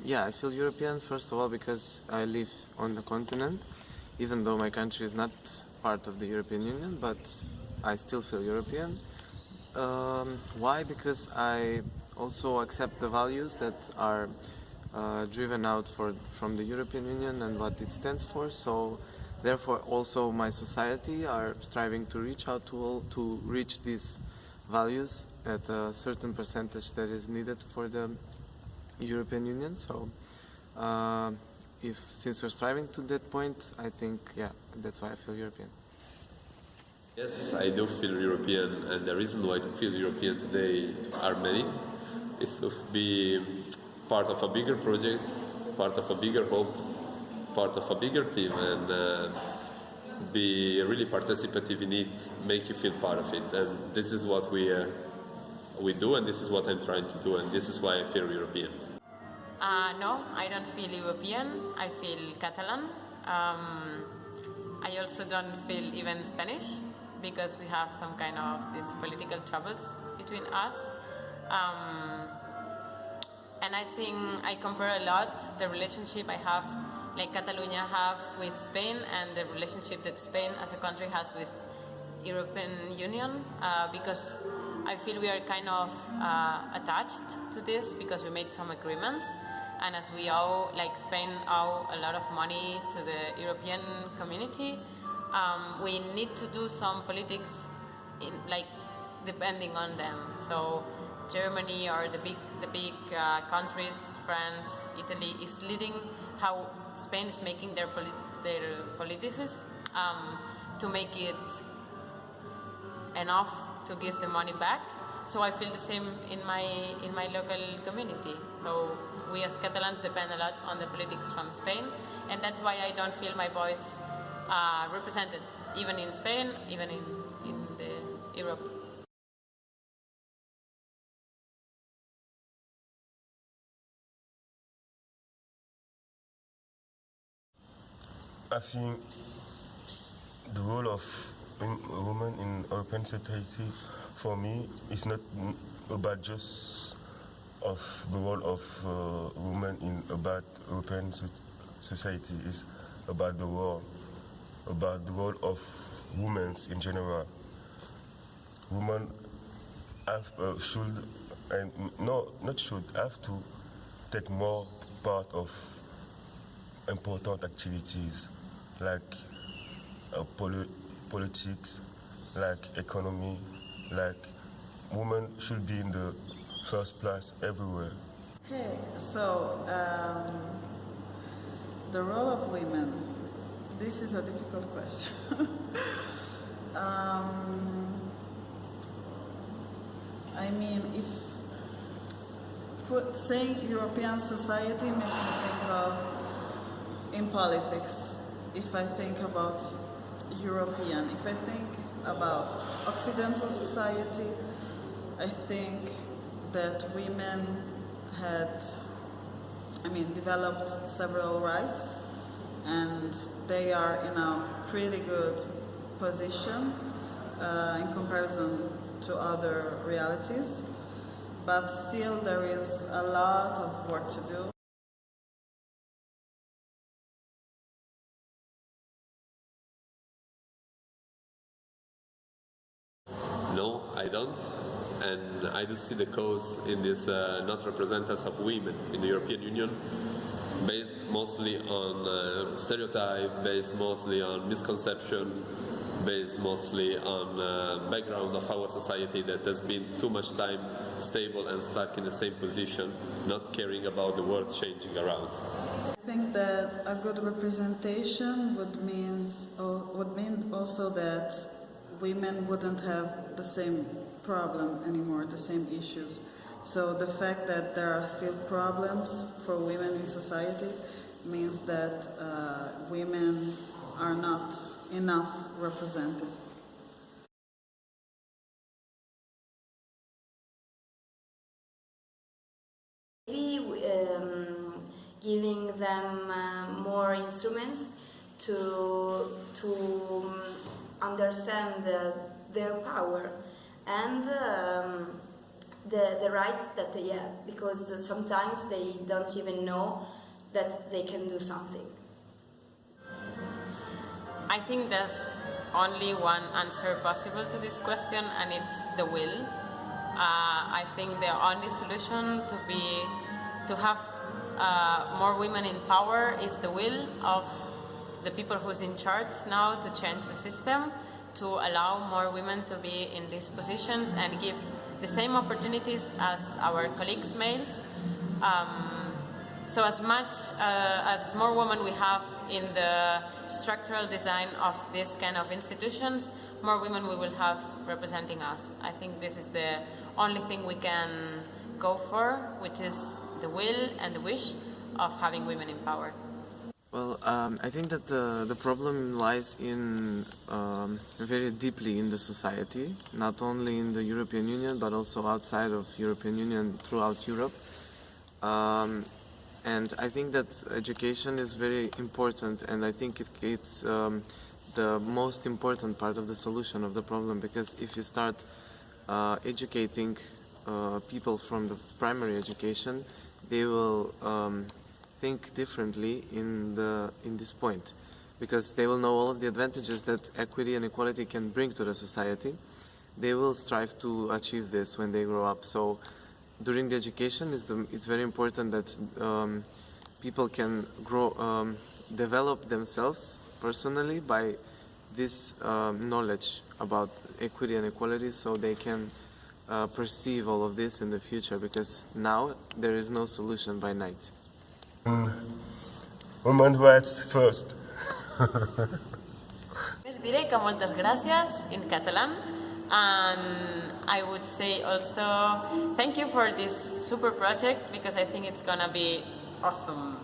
Yeah, I feel European, first of all, because I live on the continent, even though my country is not part of the European Union, but I still feel European. Why? Because I also accept the values that are driven out from the European Union and what it stands for. So, therefore, also my society are striving to reach out to reach these values at a certain percentage that is needed for the European Union. So, since we're striving to that point, I think that's why I feel European. Yes, I do feel European, and the reason why I feel European today are many. It's to be part of a bigger project, part of a bigger hope, part of a bigger team, and be really participative in it, make you feel part of it. And this is what we do, and this is what I'm trying to do, and this is why I feel European. No, I don't feel European. I feel Catalan. I also don't feel even Spanish, because we have some kind of these political troubles between us. And I think I compare a lot the relationship I have, like Catalonia have with Spain, and the relationship that Spain as a country has with European Union, because I feel we are kind of attached to this because we made some agreements, and as we owe, like Spain owe a lot of money to the European community, we need to do some politics in, like, depending on them. So Germany or the big countries, France, Italy, is leading how Spain is making their politics to make it enough to give the money back. So I feel the same in my local community. So we as Catalans depend a lot on the politics from Spain, and that's why I don't feel my voice represented, even in Spain, even in the Europe. I think the role of a woman in European society, for me, is not about just of the role of women in about European society. It's about the role of women in general. Women should, and not should, have to take more part of important activities like politics, like economy, like women should be in the first place everywhere. Hey, so the role of women, this is a difficult question. I mean, saying European society makes me think of in politics. If I think about European, if I think about Occidental society, I think that women had, developed several rights, and they are in a pretty good position in comparison to other realities, but still there is a lot of work to do. No, I don't. And I do see the cause in this not representatives of women in the European Union, based mostly on stereotype, based mostly on misconception, based mostly on background of our society that has been too much time stable and stuck in the same position, not caring about the world changing around. I think that a good representation would mean also that women wouldn't have the same problem anymore, the same issues. So the fact that there are still problems for women in society means that women are not enough represented. Maybe giving them more instruments to understand their power, and the rights that they have, because sometimes they don't even know that they can do something. I think there's only one answer possible to this question, and it's the will. I think the only solution to have more women in power is the will of the people who's in charge now to change the system, to allow more women to be in these positions and give the same opportunities as our colleagues males. So as more women we have in the structural design of this kind of institutions, more women we will have representing us. I think this is the only thing we can go for, which is the will and the wish of having women in power. Well, I think that the problem lies in very deeply in the society, not only in the European Union, but also outside of European Union, throughout Europe. And I think that education is very important, and I think it's the most important part of the solution of the problem, because if you start educating people from the primary education, they will think differently in this point, because they will know all of the advantages that equity and equality can bring to the society. They will strive to achieve this when they grow up. So during the education, it's very important that people can develop themselves personally by this knowledge about equity and equality, so they can perceive all of this in the future, because now there is no solution by night. Women rights first. Les diré que moltes gràcies in catalan, and I would say also thank you for this super project, because I think it's gonna be awesome.